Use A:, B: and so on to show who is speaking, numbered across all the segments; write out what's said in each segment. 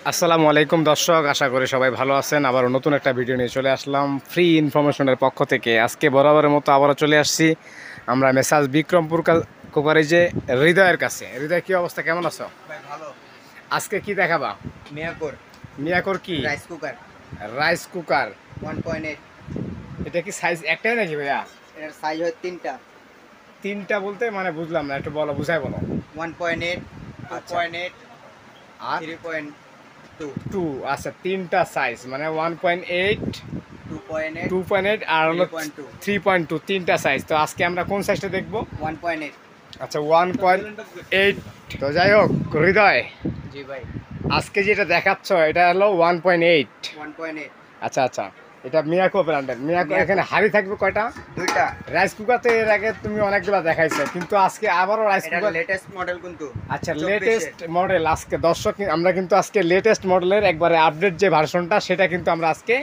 A: আসসালামু আলাইকুম দর্শক, আশা করি সবাই ভালো আছেন। আবার নতুন একটা ভিডিও নিয়ে চলে আসলাম ফ্রি ইনফরমেশনের পক্ষ থেকে। আজকে বরাবরের মতো আবারও চলে আসছি আমরা মেসাজ বিক্রমপুর কোকারেজে হৃদয়ের কাছে। হৃদয়, কি অবস্থা, কেমন আছো?
B: ভাই ভালো।
A: আজকে কি দেখাবা?
B: মিয়াকোর
A: মিয়াকোর কি
B: রাইস কুকার
A: রাইস কুকার?
B: 1.8।
A: এটা কি সাইজ একটাই নাকি ভাইয়া?
B: এর সাইজ হয় তিনটা।
A: তিনটা বলতে মানে বুঝলাম না, একটু বলো, বুঝাই বলো।
B: 1.8,
A: আচ্ছা।
B: 2.8,
A: আর
B: 3.2,
A: টু, আচ্ছা, তিনটা সাইজ মানে 1.8,
B: 2.8,
A: 2.8 আর হলো
B: 3.2।
A: 3.2, তিনটা সাইজ। তো আজকে আমরা কোন সাইজটা দেখবো?
B: 1.8।
A: আচ্ছা, 1.8। তো যাই হোক হৃদয়,
B: জি ভাই।
A: আজকে যেটা দেখাচ্ছ এটা হলো 1.8।
B: 1.8
A: আচ্ছা আচ্ছা, এটা মিয়াকো ব্র্যান্ডের। মিয়াকো
B: মিয়াকো।
A: এখানে হাড়ি থাকবে কয়টা?
B: দুইটা।
A: রাইস কুকার তো এর আগে তুমি অনেকগুলো দেখাইছো, কিন্তু আজকে আবারও রাইস
B: এটা
A: কুকার।
B: লেটেস্ট মডেল কিন্তু।
A: আচ্ছা,
B: 24
A: লেটেস্ট মডেল আজকে দর্শক, আমরা কিন্তু আজকে লেটেস্ট মডেলের একবারে আপডেট যে ভার্সনটা সেটা কিন্তু আমরা আজকে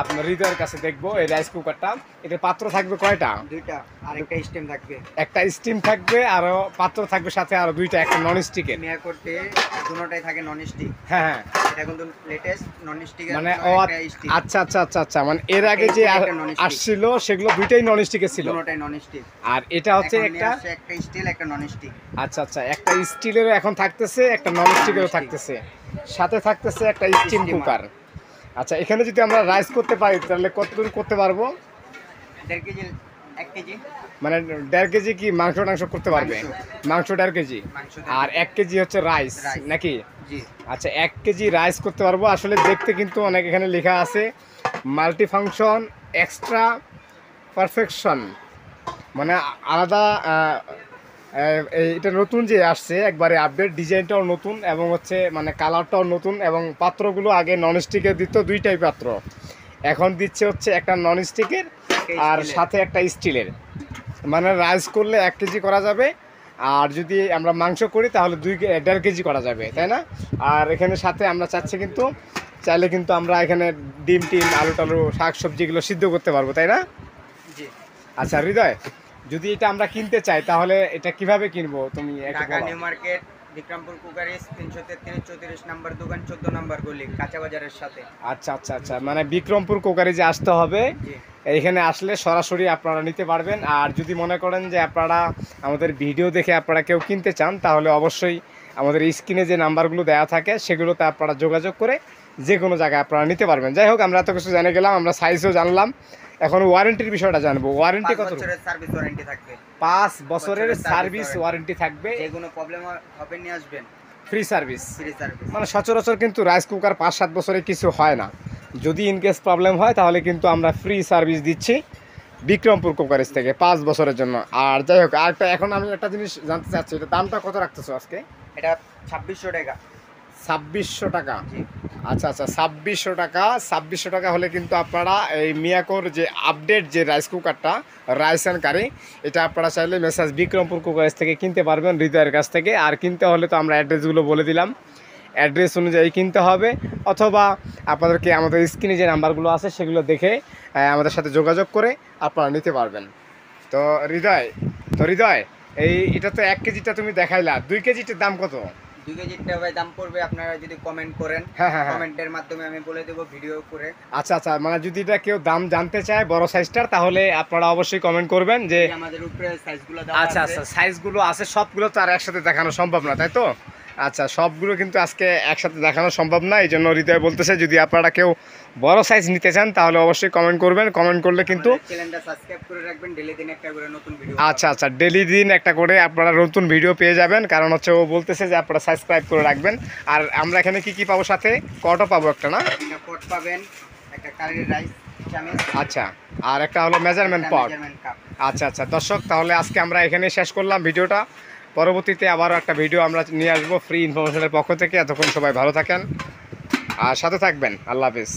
A: আপনার হৃদয়ের কাছে দেখবো। এই রাইস কুকারটা, এটার পাত্র থাকবে কয়টা?
B: দুইটা, আর একটা স্টেম থাকবে।
A: একটা স্টিম থাকবে, আরো পাত্র থাকবে সাথে আরো দুইটা, একটা নন স্টিকের।
B: মিয়াকোরতে দুটোটাই থাকে নন স্টিক।
A: হ্যাঁ হ্যাঁ,
B: এটা কিন্তু লেটেস্ট নন স্টিক।
A: মানে আচ্ছা আচ্ছা আচ্ছা আচ্ছা, মানে এর আগে যে আসছিল সেগুলো দুইটাই নন স্টিকের ছিল।
B: দুটোটাই নন স্টিক।
A: আর এটা হচ্ছে একটা
B: স্টিল, একটা নন স্টিক।
A: আচ্ছা আচ্ছা, একটা স্টিলেরও এখন থাকতেছে, একটা নন স্টিকেরও থাকতেছে, সাথে থাকতেছে একটা স্টিম কুকার। আচ্ছা, এখানে যদি আমরা রাইস করতে পারি তাহলে কতটুকু করতে পারবো?
B: 1.5 কেজি, 1 কেজি।
A: মানে 1.5 কেজি কি মাংস টাংস করতে পারবে? মাংস 1.5 কেজি, আর 1 কেজি হচ্ছে রাইস নাকি?
B: জি।
A: আচ্ছা, 1 কেজি রাইস করতে পারবো। আসলে দেখতে কিন্তু অনেক এখানে লেখা আছে মাল্টি ফাংশন এক্সট্রা পারফেকশন, মানে আলাদা। এটা নতুন যে আসছে একবারে আপডেট, ডিজাইনটাও নতুন এবং হচ্ছে মানে কালারটাও নতুন, এবং পাত্রগুলো আগে ননস্টিকের দিত দুইটাই পাত্র, এখন দিচ্ছে হচ্ছে একটা ননস্টিকের আর সাথে একটা স্টিলের। মানে রাইস করলে 1 কেজি করা যাবে, আর যদি আমরা মাংস করি তাহলে 1.5 কেজি করা যাবে, তাই না? আর এখানে সাথে আমরা চাচ্ছি কিন্তু, চাইলে কিন্তু আমরা এখানে ডিম টিম আলু টালু শাক সবজিগুলো সিদ্ধ করতে পারবো, তাই না?
B: জি।
A: আচ্ছা হৃদয়, যদি এটা আমরা কিনতে চাই তাহলে এটা কিভাবে কিনবো তুমি একটু
B: ঢাকা
A: বলো।
B: নিউ মার্কেট, বিক্রমপুর কুকারিস, 333 নম্বর দোকান, 14 নম্বর গলি, কাঁচা বাজারের সাথে।
A: আচ্ছা আচ্ছা আচ্ছা, মানে বিক্রমপুর কোকারিজে আসতে হবে।
B: জি।
A: এইখানে আসলে সরাসরি আপনারা নিতে পারবেন। আর যদি মনে করেন যে আপনারা আমাদের ভিডিও দেখে আপনারা কেউ কিনতে চান, তাহলে অবশ্যই আমাদের স্ক্রিনে যে নাম্বারগুলো দেওয়া থাকে সেগুলোতে আপনারা যোগাযোগ করে যে কোনো জায়গায় আপনারা নিতে পারবেন। যাই হোক, আমরা এত কিছু জেনে গেলাম, আমরা সাইজও জানলাম, এখন ওয়ারেন্টির বিষয়টা জানবো। ওয়ারেন্টি
B: 5
A: কত?
B: বছরের সার্ভিস ওয়ারেন্টি থাকবে।
A: 5 বছরের সার্ভিস ওয়ারেন্টি থাকবে।
B: যে কোনো প্রবলেম হবে নিয়ে আসবেন,
A: ফ্রি সার্ভিস।
B: Free service.
A: মানে সচরাচর কিন্তু রাইস কুকার 5-7 বছরে কিছু হয় না। যদি ইনকেস প্রবলেম হয় তাহলে কিন্তু আমরা ফ্রি সার্ভিস দিচ্ছি বিক্রমপুর কোকারেজ থেকে 5 বছরের জন্য। আর যাই হোক, আরেকটা এখন আমি একটা জিনিস জানতে চাচ্ছি, এটা দামটা কত রাখতেছো আজকে?
B: এটা 2600 টাকা।
A: 2600 টাকা?
B: জি।
A: আচ্ছা আচ্ছা, 2600 টাকা। 2600 টাকা হলে কিন্তু আপনারা এই মিয়াকোর যে আপডেট যে রাইস কুকারটা, রাইস অ্যান্ড কারি, এটা আপনারা চাইলে মেসাজ বিক্রমপুর কুকারেজ থেকে কিনতে পারবেন হৃদয়ের কাছ থেকে। আর কিনতে হলে তো আমরা অ্যাড্রেসগুলো বলে দিলাম, অ্যাড্রেস অনুযায়ী কিনতে হবে, অথবা আপনাদেরকে আমাদের স্ক্রিনে যে নাম্বারগুলো আছে সেগুলো দেখে আমাদের সাথে যোগাযোগ করে আপনারা নিতে পারবেন। তো হৃদয়, এটা তো 1 কেজিটা তুমি দেখাইলা, 2 কেজিটার দাম কত?
B: 2 কেজিটা ভাই দাম পড়বে, আপনারা যদি কমেন্ট করেন,
A: হ্যাঁ হ্যাঁ হ্যাঁ,
B: কমেন্টের মাধ্যমে আমি বলে দেবো ভিডিও করে।
A: আচ্ছা আচ্ছা, মানে যদি এটা কেউ দাম জানতে চায় বড় সাইজটার, তাহলে আপনারা অবশ্যই কমেন্ট করবেন যে
B: আমাদের উপরে সাইজগুলো দেওয়া
A: আচ্ছা
B: আছে।
A: আচ্ছা, সাইজগুলো আছে, সবগুলো তো আর একসাথে দেখানো সম্ভব না, তাই তো? আচ্ছা, সবগুলো কিন্তু আজকে একসাথে দেখানো সম্ভব না, এই জন্য হৃদয় বলতেছে যদি আপনারা কেউ বড় সাইজ নিতে চান তাহলে অবশ্যই কমেন্ট করবেন। কমেন্ট করলে কিন্তু
B: চ্যানেলটা সাবস্ক্রাইব করে রাখবেন, ডেইলি দিন একটা করে নতুন ভিডিও।
A: আচ্ছা আচ্ছা, ডেলি দিন একটা করে আপনারা নতুন ভিডিও পেয়ে যাবেন, কারণ হচ্ছে ও বলতেছে যে আপনারা সাবস্ক্রাইব করে রাখবেন। আর আমরা এখানে কি কি পাবো সাথে? কটও পাবো একটা, না?
B: একটা পট পাবেন, একটা কারি রাইস চামচ,
A: আচ্ছা, আর একটা হলো মেজারমেন্ট পট।
B: Measurement cup.
A: আচ্ছা আচ্ছা দর্শক, তাহলে আজকে আমরা এখানে শেষ করলাম ভিডিওটা। পরবর্তীতে আবারও একটা ভিডিও আমরা নিয়ে আসবো ফ্রি ইনফরমেশনের পক্ষ থেকে। এতক্ষণ সবাই ভালো থাকেন আর সাথে থাকবেন। আল্লাহ হাফিজ।